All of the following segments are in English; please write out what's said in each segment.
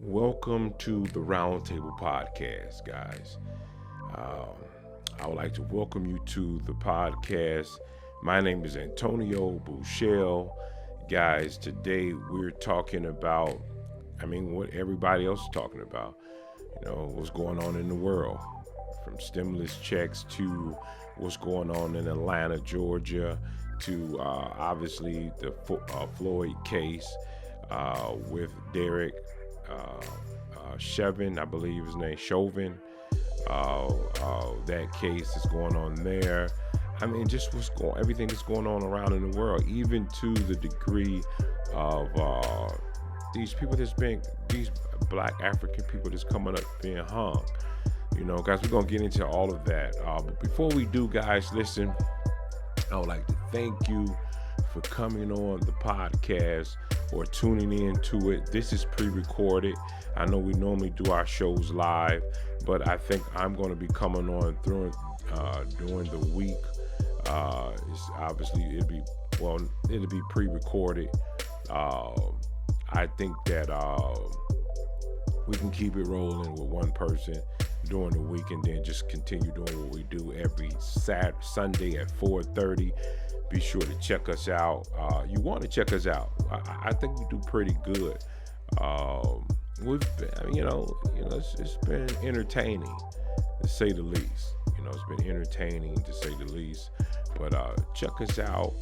Welcome to the Roundtable Podcast, guys. Um, I would like to welcome you to the podcast. My name is Antonio Bouchel. Guys, today we're talking about, what everybody else is talking about. What's going on in the world. From stimulus checks to what's going on in Atlanta, Georgia, to obviously the Floyd case with Derek Chauvin, I believe his name, Chauvin. That case is going on there. Just everything that's going on around in the world, even to the degree of these black African people that's coming up being hung. Guys, we're gonna get into all of that. But before we do, guys, listen, I would like to thank you for coming on the podcast or tuning in to it. This is pre-recorded. I know we normally do our shows live, but I think I'm going to be coming on during the week. It's obviously it'll be pre-recorded. I think that we can keep it rolling with one person during the week and then just continue doing what we do every Sunday at 4:30. Be sure to check us out. You want to check us out. I think we do pretty good. We've been, it's been entertaining to say the least. It's been entertaining to say the least. But check us out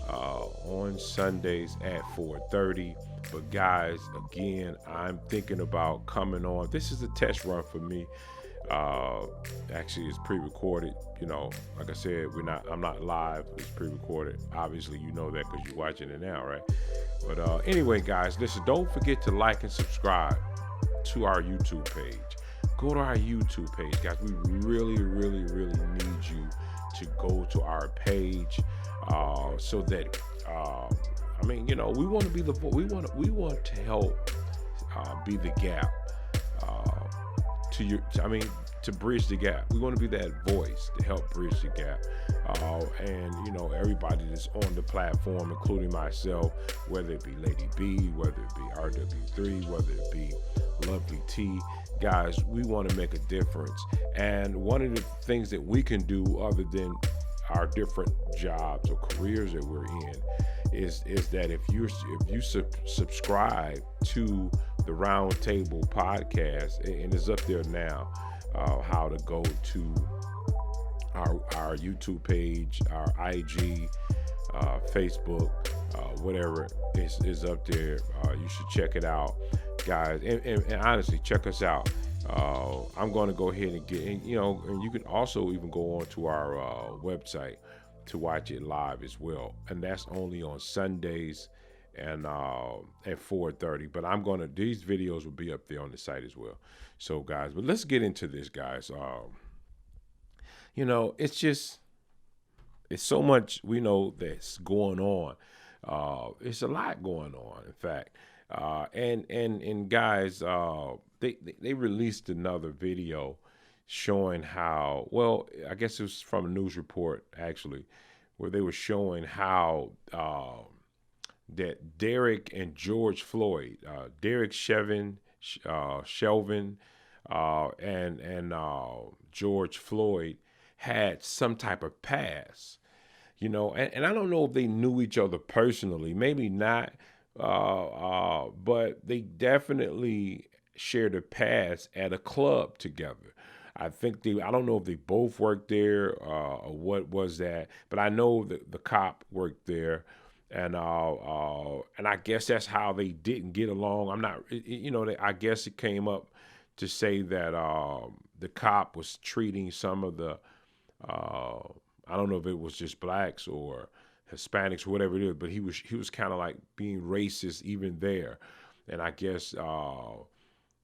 on Sundays at 4:30. But guys, again, I'm thinking about coming on. This is a test run for me. Actually, it's pre-recorded. Like I said, I'm not live. It's pre-recorded. Obviously, you know that because you're watching it now, right? But anyway, guys, listen. Don't forget to like and subscribe to our YouTube page. Go to our YouTube page, guys. We really, really, really need you to go to our page so that we want to be we want to help be the gap. To bridge the gap. We want to be that voice to help bridge the gap. And everybody that's on the platform, including myself, whether it be Lady B, whether it be RW3, whether it be Lovely T, guys, we want to make a difference. And one of the things that we can do other than our different jobs or careers that we're in is that if you subscribe to the Roundtable Podcast, and it's up there now, how to go to our YouTube page, our IG, Facebook, whatever is up there. You should check it out, guys. And honestly, check us out. I'm going to go ahead and and you can also even go on to our website to watch it live as well. And that's only on Sundays and at 4:30. But these videos will be up there on the site as well. So guys, but let's get into this, guys. It's so much we know that's going on. It's a lot going on, in fact. And guys, they released another video showing how, well, I guess it was from a news report actually, where they were showing how that Derek and George Floyd, Derek Chauvin, and George Floyd had some type of past, and I don't know if they knew each other personally, maybe not, but they definitely shared a past at a club together. I don't know if they both worked there or what was that, but I know that the cop worked there. And I guess that's how they didn't get along. I guess it came up to say that the cop was treating some of the, I don't know if it was just blacks or Hispanics or whatever it is, but he was kind of like being racist even there. And I guess, no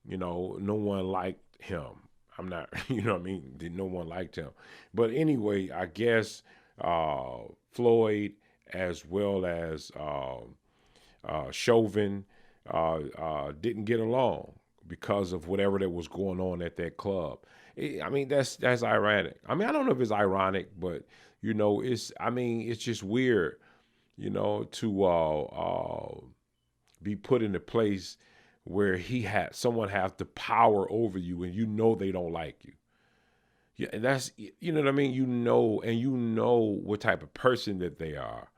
one liked him. I'm not, you know what I mean? No one liked him. But anyway, I guess Floyd, as well as Chauvin, didn't get along because of whatever that was going on at that club. I mean, that's ironic. I mean, I don't know if it's ironic, but it's. I mean, it's just weird, to be put in a place where someone has the power over you, and they don't like you. Yeah, and that's what I mean. And what type of person that they are,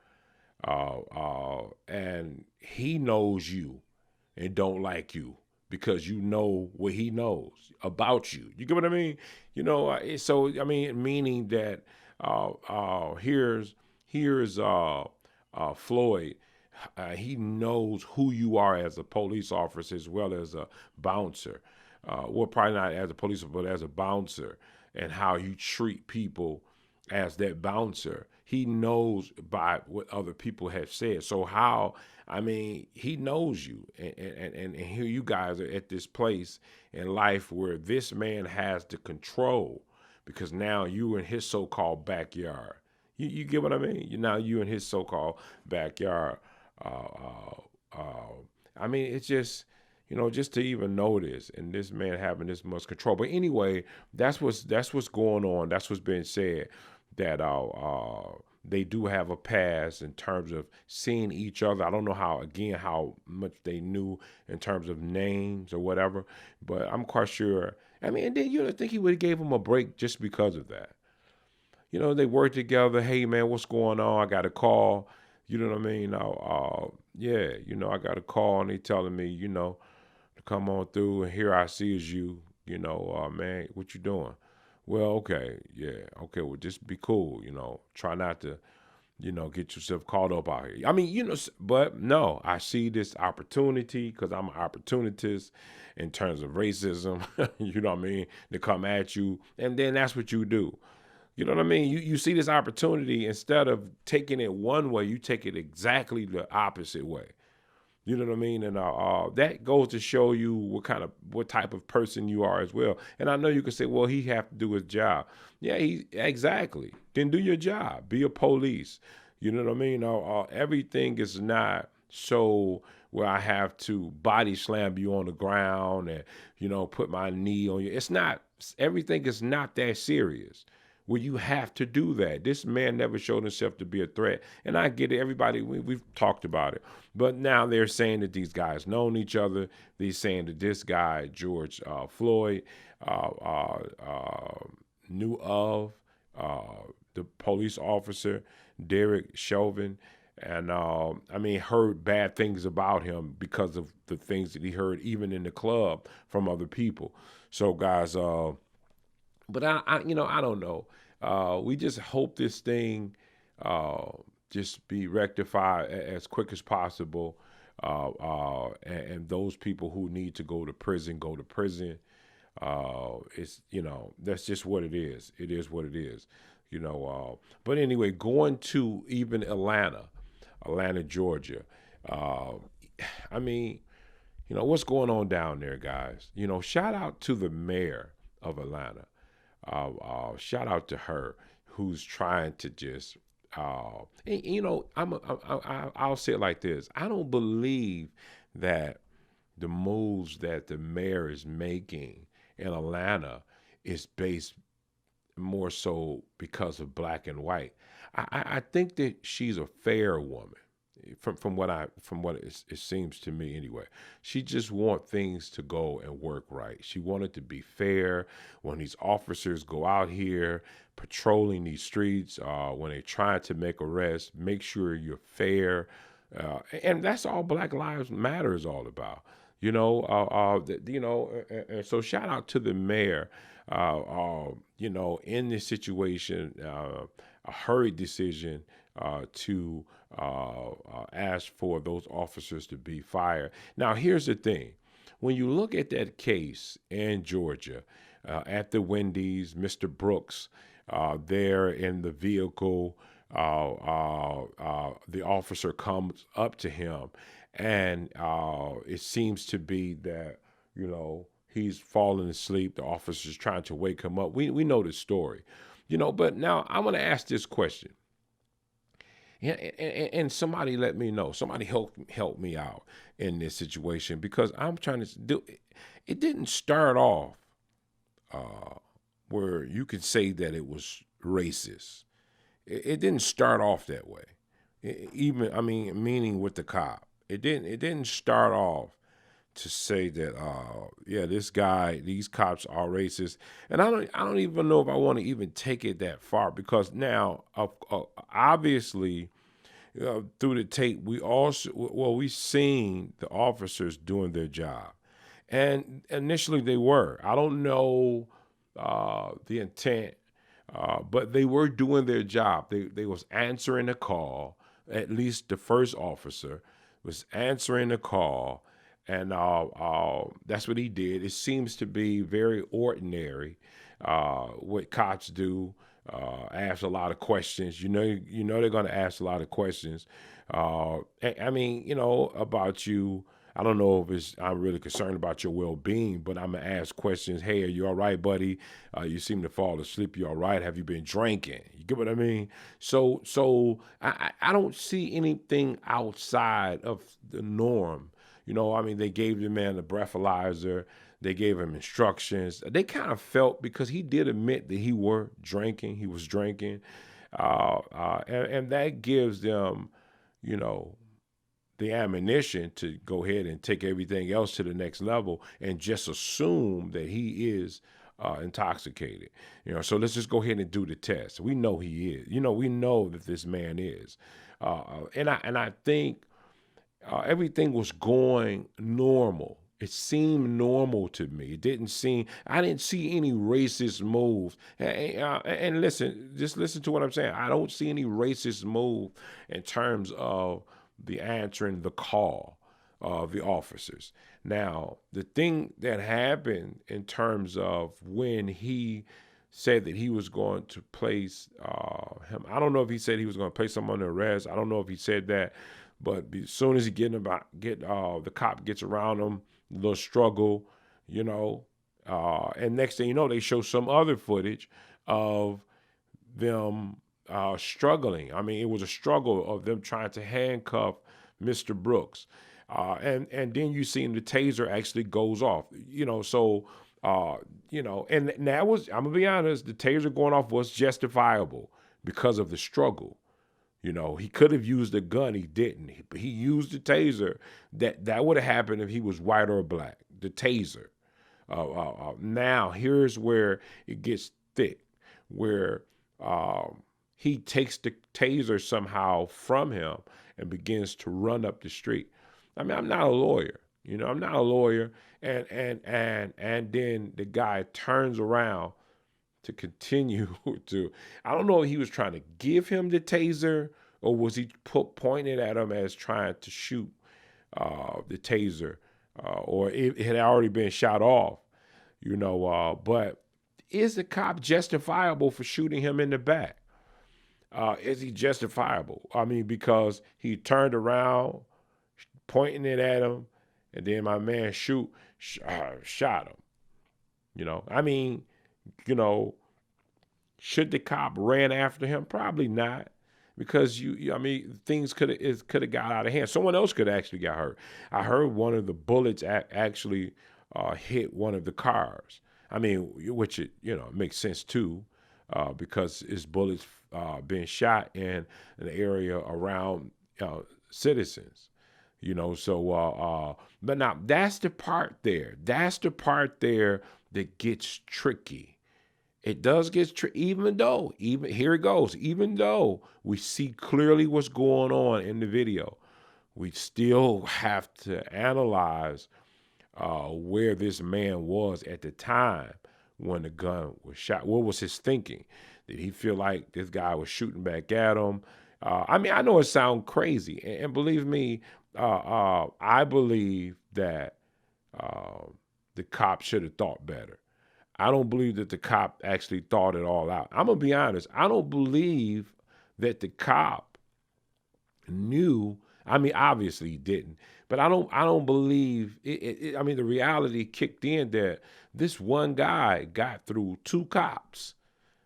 and he knows you and don't like you because you know what he knows about you. You get what I mean? So I mean, meaning that here's Floyd. He knows who you are as a police officer as well as a bouncer. Well, probably not as a police officer, but as a bouncer, and how you treat people as that bouncer. He knows by what other people have said. So I mean, he knows you. And here you guys are at this place in life where this man has the control because now you in his so-called backyard. You get what I mean? Now you in his so-called backyard. I mean, it's just, just to even know this and this man having this much control. But anyway, that's what's going on. That's what's being said, that they do have a past in terms of seeing each other. I don't know how much they knew in terms of names or whatever, but I'm quite sure. I mean, and then you don't think he would have gave him a break just because of that. They work together. Hey, man, what's going on? I got a call. You know what I mean? Yeah, I got a call and they telling me, to come on through, and here I see is you, man, what you doing? Well, okay, yeah, okay, well, just be cool, try not to, get yourself caught up out here. I mean, but no, I see this opportunity because I'm an opportunist in terms of racism, you know what I mean, to come at you, and then that's what you do. You know what I mean? You see this opportunity, instead of taking it one way, you take it exactly the opposite way. You know what I mean? And that goes to show you what type of person you are as well. And I know you could say, well, he have to do his job. Yeah, exactly. Then do your job. Be a police. You know what I mean? Everything is not so where I have to body slam you on the ground and, put my knee on you. It's not, everything is not that serious where you have to do that. This man never showed himself to be a threat. And I get it. Everybody, we've talked about it. But now they're saying that these guys known each other. They're saying that this guy, George Floyd, knew of the police officer, Derek Chauvin, and I mean, heard bad things about him because of the things that he heard, even in the club, from other people. So, guys, but I don't know. We just hope this thing just be rectified as quick as possible. And those people who need to go to prison, go to prison. It's, that's just what it is. It is what it is. But anyway, going to even Atlanta, Georgia. I mean, what's going on down there, guys? Shout out to the mayor of Atlanta. Shout out to her, who's trying to just, I'll say it like this. I don't believe that the moves that the mayor is making in Atlanta is based more so because of black and white. I think that she's a fair woman. From what it seems to me anyway. She just want things to go and work right. She wanted to be fair when these officers go out here patrolling these streets, when they try to make arrests, make sure you're fair. And that's all Black Lives Matter is all about. And so shout out to the mayor, in this situation, a hurried decision to ask for those officers to be fired. Now, here's the thing. When you look at that case in Georgia, at the Wendy's, Mr. Brooks, there in the vehicle, the officer comes up to him, and it seems to be that, He's falling asleep. The officer's trying to wake him up. We know the story, But now I'm going to ask this question. Yeah, and somebody let me know. Somebody help me out in this situation because I'm trying to do. It didn't start off uh, where you could say that it was racist. It didn't start off that way. Even meaning with the cop, it didn't. It didn't start off to say that yeah, these cops are racist, and I don't even know if I want to even take it that far because now obviously through the tape we seen the officers doing their job, and initially they were. I don't know the intent, but they were doing their job. They was answering the call. At least the first officer was answering the call, and that's what he did. It seems to be very ordinary what cops do. Ask a lot of questions. They're going to ask a lot of questions. About you. I don't know if I'm really concerned about your well-being, but I'm gonna ask questions. Hey, are you all right, buddy? You seem to fall asleep. You all right? Have you been drinking? You get what I mean? So I don't see anything outside of the norm. They gave the man the breathalyzer. They gave him instructions. They kind of felt because he did admit that he was drinking, and that gives them, you know, the ammunition to go ahead and take everything else to the next level and just assume that he is intoxicated. So let's just go ahead and do the test. We know he is. We know that this man is, and I think everything was going normal. It seemed normal to me. I didn't see any racist moves. And listen, just listen to what I'm saying. I don't see any racist move in terms of the answering the call of the officers. Now, the thing that happened in terms of when he said that he was going to place him, I don't know if he said he was going to place him under arrest. I don't know if he said that, but as soon as the cop gets around him, a little struggle, and next thing you know, they show some other footage of them struggling. It was a struggle of them trying to handcuff Mr. Brooks. And then you see the taser actually goes off, and that was, I'm gonna be honest, the taser going off was justifiable because of the struggle. He could have used a gun. He didn't. He used the taser. That would have happened if he was white or black. The taser. Now, here's where it gets thick, where he takes the taser somehow from him and begins to run up the street. I'm not a lawyer. I'm not a lawyer. And then the guy turns around to continue to, I don't know if he was trying to give him the taser or was he pointing at him as trying to shoot the taser, or it had already been shot off, but is the cop justifiable for shooting him in the back? Is he justifiable? Because he turned around, pointing it at him, and then my man shot him. Should the cop ran after him? Probably not, because things could have got out of hand. Someone else could have actually got hurt. I heard one of the bullets actually hit one of the cars. Which it makes sense too, because it's bullets being shot in an area around citizens. But now that's the part there. That's the part there that gets tricky. It does get tricky, even though we see clearly what's going on in the video, we still have to analyze where this man was at the time when the gun was shot. What was his thinking? Did he feel like this guy was shooting back at him? I know it sounds crazy, and believe me, I believe that the cop should have thought better. I don't believe that the cop actually thought it all out. I'm going to be honest. I don't believe that the cop knew I mean, obviously he didn't, but I don't believe it. I mean, the reality kicked in that this one guy got through two cops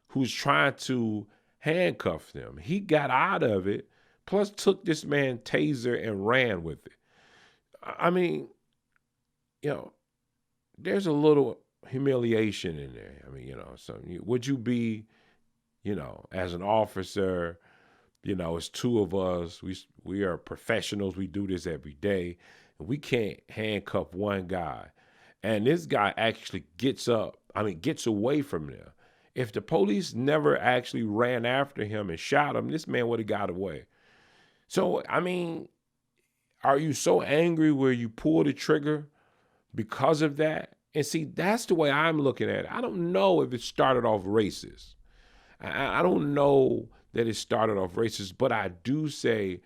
who's trying to handcuff them. He got out of it, plus took this man taser and ran with it. I mean, you know, there's a little humiliation in there. I mean, so would you be, as an officer, it's two of us. We are professionals. We do this every day. And we can't handcuff one guy. And this guy actually gets up, gets away from there. If the police never actually ran after him and shot him, this man would have got away. So, are you so angry where you pull the trigger because of that? And see, that's the way I'm looking at it. I don't know if it started off racist. I don't know that it started off racist, but I do say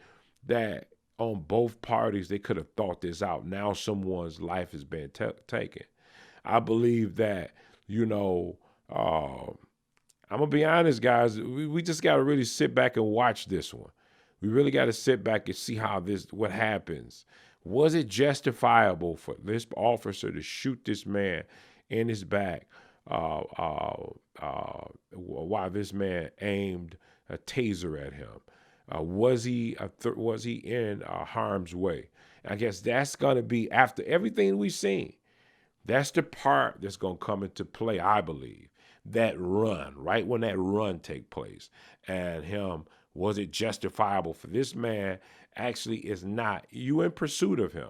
that on both parties, they could have thought this out. Now someone's life has been taken. I believe that, I'm going to be honest, guys, we just got to really sit back and watch this one. We really got to sit back and see what happens. Was it justifiable for this officer to shoot this man in his back while this man aimed a taser at him? Was he in harm's way? I guess that's going to be, after everything we've seen, that's the part that's going to come into play, I believe. That run, right when that run take place. And was it justifiable for this man actually is not, you in pursuit of him,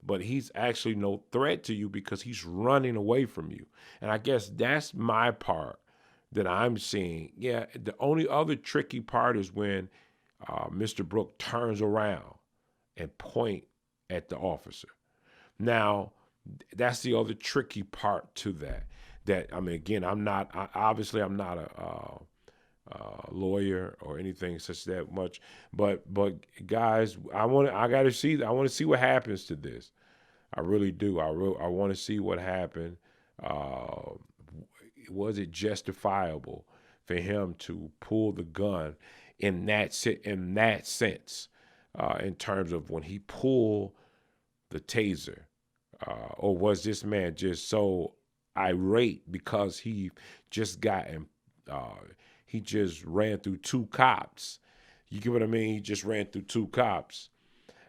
but he's actually no threat to you because he's running away from you. And I guess that's my part that I'm seeing. Yeah, the only other tricky part is when Mr. Brooks turns around and point at the officer. Now, that's the other tricky part to that. Again, I'm not a lawyer or anything such that much, but guys, I want to see what happens to this. I really do. I want to see what happened. Was it justifiable for him to pull the gun in that sense, in terms of when he pulled the taser, or was this man just so irate because he just he just ran through two cops? You get what I mean? He just ran through two cops,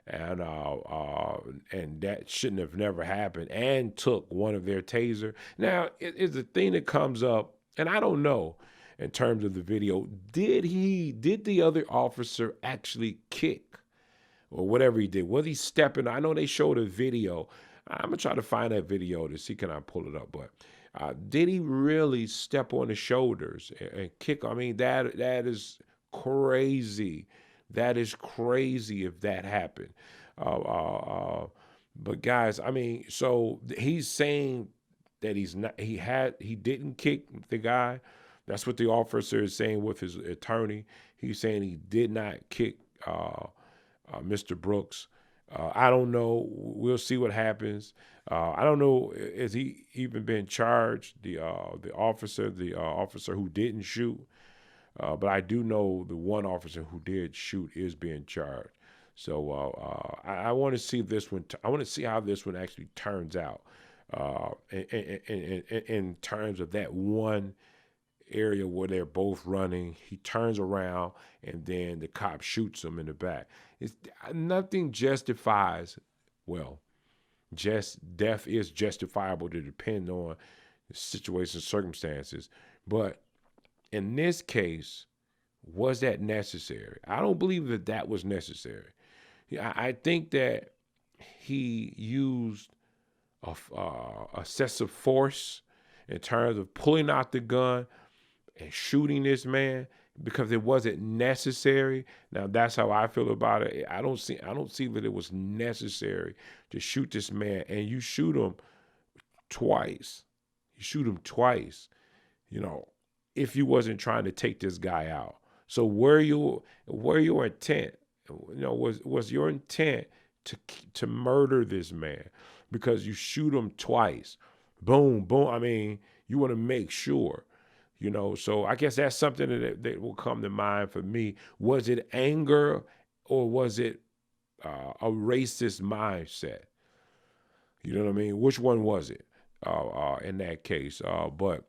and that shouldn't have never happened, and took one of their taser. Now, it's a thing that comes up, and I don't know in terms of the video, did the other officer actually kick or whatever he did? Was he stepping? I know they showed a video. I'm gonna try to find that video to see, can I pull it up? But did he really step on the shoulders and kick? That is crazy. That is crazy if that happened. But guys, so he's saying that he didn't kick the guy. That's what the officer is saying with his attorney. He's saying he did not kick Mr. Brooks. I don't know. We'll see what happens. I don't know. Has he even been charged? The officer who didn't shoot. But I do know the one officer who did shoot is being charged. So I want to see this one. I want to see how this one actually turns out in terms of that one area where they're both running. He turns around and then the cop shoots him in the back. Nothing justifies, death is justifiable to depend on the situation, circumstances. But in this case, was that necessary? I don't believe that was necessary. I think that he used excessive force in terms of pulling out the gun and shooting this man because it wasn't necessary. Now that's how I feel about it. I don't see that it was necessary to shoot this man, and you shoot him twice. If you wasn't trying to take this guy out. So were your intent? Was your intent to murder this man because you shoot him twice? Boom, boom. You want to make sure. So I guess that's something that will come to mind for me. Was it anger or was it a racist mindset. You know what I mean? Which one was it in that case? But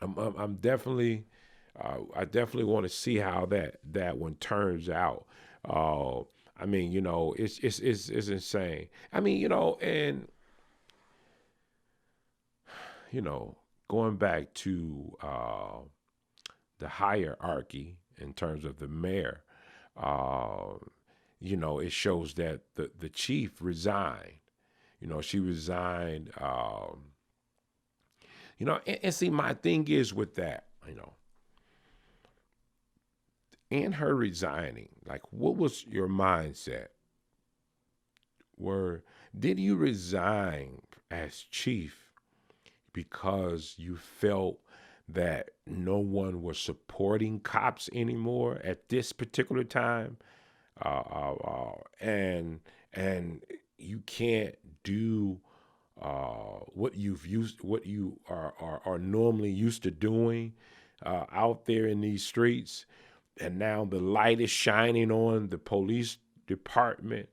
I'm definitely, I definitely want to see how that one turns out. Uh, I mean, it's insane. I mean, and you know, going back to the hierarchy in terms of the mayor, uh, it shows that the chief resigned. She resigned. And see, my thing is with that, and her resigning, like, what was your mindset? Were Did you resign as chief because you felt that no one was supporting cops anymore at this particular time, and you can't do what you are normally used to doing out there in these streets, and now the light is shining on the police department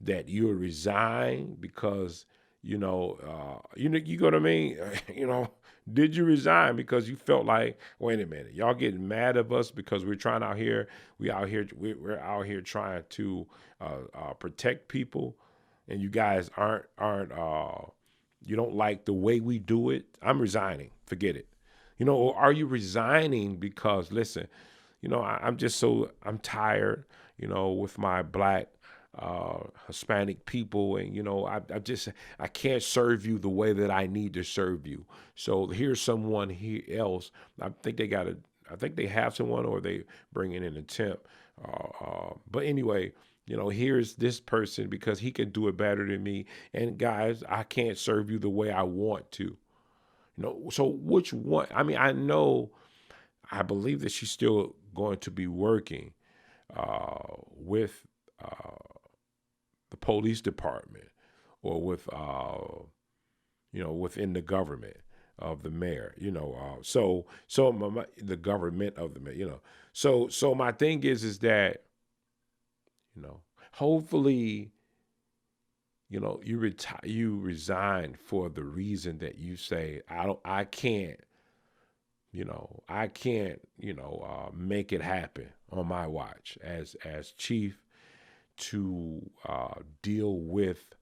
that you resign because you know what I mean. Did you resign because you felt like, wait a minute, y'all getting mad at us because we're trying out here, we're out here trying to protect people, and you guys aren't you don't like the way we do it? I'm resigning. Forget it. Or are you resigning because, listen, I'm tired, with my black, Hispanic people, and I can't serve you the way that I need to serve you. So here's someone here else. I think they have someone, or they bring in a temp. But anyway, here's this person because he can do it better than me. And guys, I can't serve you the way I want to. So which one? I mean, I believe that she's still going to be working with the police department, or with within the government of the mayor. The government of the mayor. So my thing is that hopefully you resign for the reason that you say, I can't make it happen on my watch as chief to deal with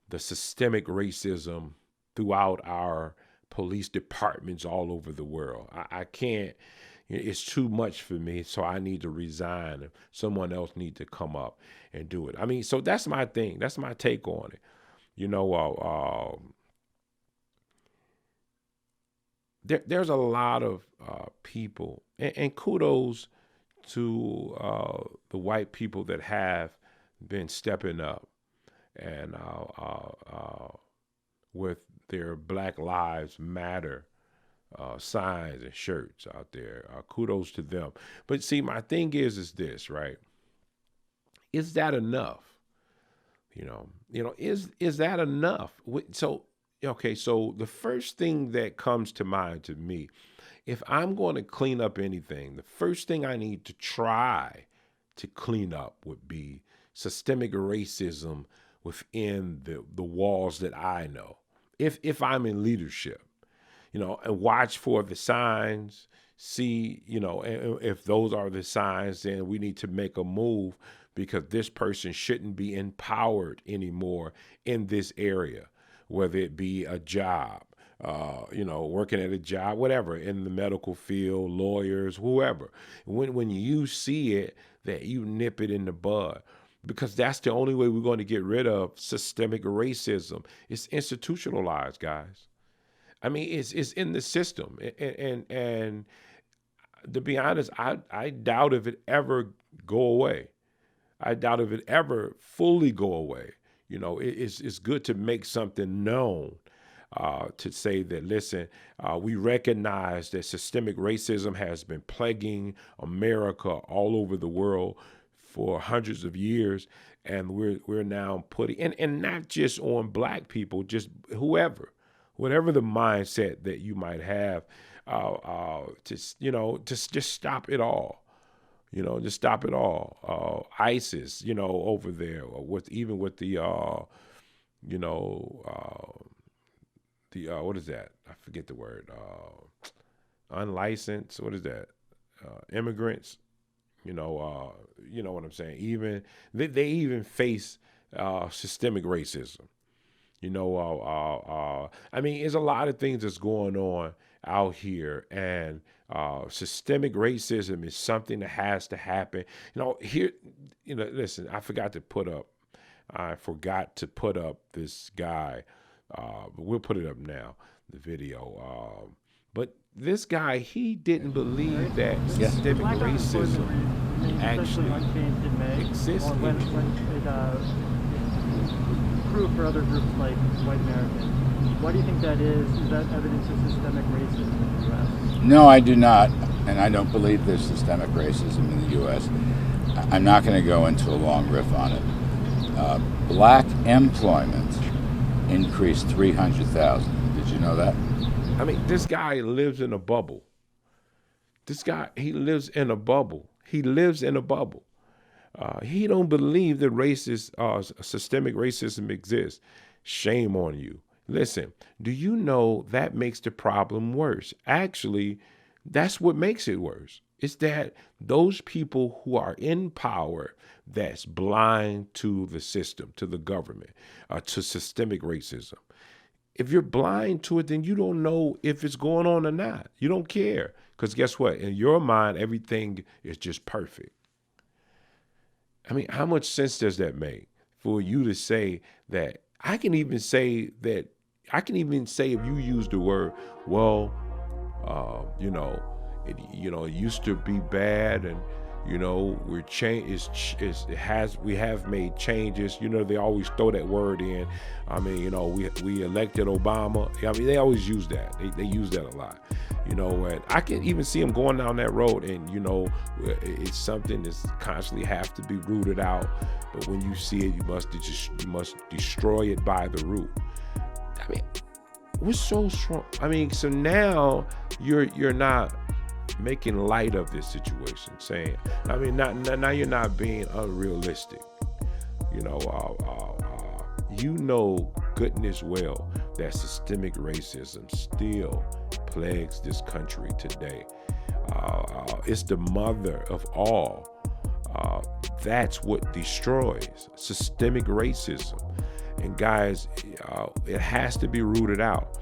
the systemic racism throughout our police departments all over the world. I can't. It's too much for me, so I need to resign. Someone else need to come up and do it. I mean, so that's my thing. That's my take on it. There's a lot of people, and kudos to the white people that have been stepping up and with their Black Lives Matter signs and shirts out there. Kudos to them. But see, my thing is this, right? Is that enough? Is that enough? So, okay, so the first thing that comes to mind to me, if I'm going to clean up anything, the first thing I need to try to clean up would be systemic racism within the walls that I know. If I'm in leadership, and watch for the signs, see, and if those are the signs, then we need to make a move because this person shouldn't be empowered anymore in this area, whether it be a job, working at a job, whatever, in the medical field, lawyers, whoever. When you see it, that you nip it in the bud, because that's the only way we're going to get rid of systemic racism. It's institutionalized, guys. I mean, it's in the system, and to be honest, I doubt if it ever go away. I doubt if it ever fully go away. It's good to make something known, to say that, listen, we recognize that systemic racism has been plaguing America all over the world for hundreds of years, and we're now putting, and not just on black people, just whatever the mindset that you might have, to just stop it all. Just stop it all. ISIS, over there, or with what is that? I forget the word. Unlicensed. What is that? Immigrants. You know what I'm saying. Even they even face systemic racism. I mean, there's a lot of things that's going on out here, and systemic racism is something that has to happen. Here, listen, I forgot to put up this guy, but we'll put it up now, the video. But this guy, he didn't believe that systemic racism actually exists. When proved for other groups like white Americans. Why do you think that is? Is that evidence of systemic racism in the U.S.? No, I do not, and I don't believe there's systemic racism in the U.S. I'm not going to go into a long riff on it. Black employment increased 300,000. Did you know that? I mean, this guy lives in a bubble. He lives in a bubble. He don't believe that systemic racism exists. Shame on you. Listen, do you know that makes the problem worse? Actually, that's what makes it worse. It's that those people who are in power that's blind to the system, to the government, to systemic racism. If you're blind to it, then you don't know if it's going on or not. You don't care. Because guess what? In your mind, everything is just perfect. I mean, how much sense does that make for you to say that? I can even say if you use the word, well, it used to be bad, and we have made changes. They always throw that word in. I mean, we elected Obama. I mean, they always use that. They use that a lot. And I can even see them going down that road, and it's something that's constantly have to be rooted out. But when you see it, you must destroy it by the root. I mean, we're so strong. I mean, so now you're not making light of this situation, saying, I mean, now you're not being unrealistic. Goodness well that systemic racism still plagues this country today. It's the mother of all. That's what destroys systemic racism. And guys, it has to be rooted out.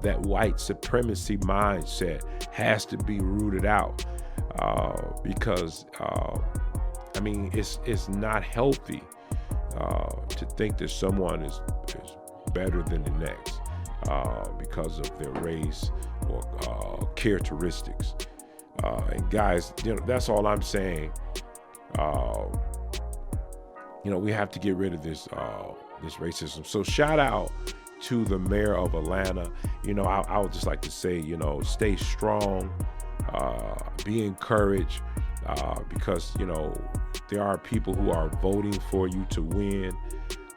That white supremacy mindset has to be rooted out, because I mean, it's not healthy to think that someone is better than the next because of their race or characteristics. And guys, that's all I'm saying. We have to get rid of this racism. So shout out to the mayor of Atlanta. I would just like to say, stay strong, be encouraged, because there are people who are voting for you to win,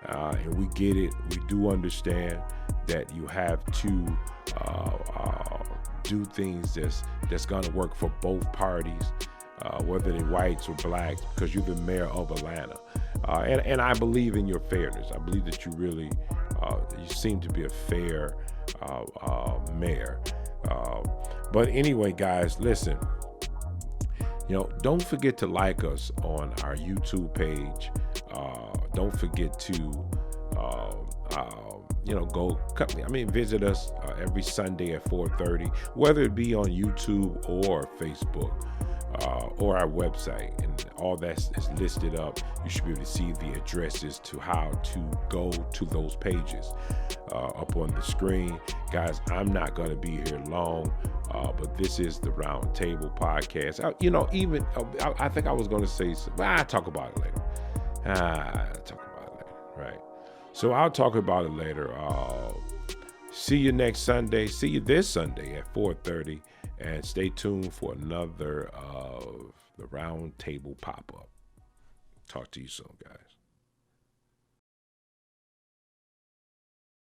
and we get it. We do understand that you have to do things that's going to work for both parties, whether they're whites or blacks, because you're the mayor of Atlanta. And I believe in your fairness. I believe that you really, you seem to be a fair mayor. But anyway, guys, listen, don't forget to like us on our YouTube page. Don't forget to, visit us every Sunday at 4:30, whether it be on YouTube or Facebook. Or our website, and all that is listed up. You should be able to see the addresses to how to go to those pages up on the screen. Guys, I'm not going to be here long, but this is the Round Table Podcast. I think I was going to say something. I'll talk about it later. Right. So I'll talk about it later. See you next Sunday. See you this Sunday at 4:30. And stay tuned for another of the Round Table Pop-Up. Talk to you soon, guys.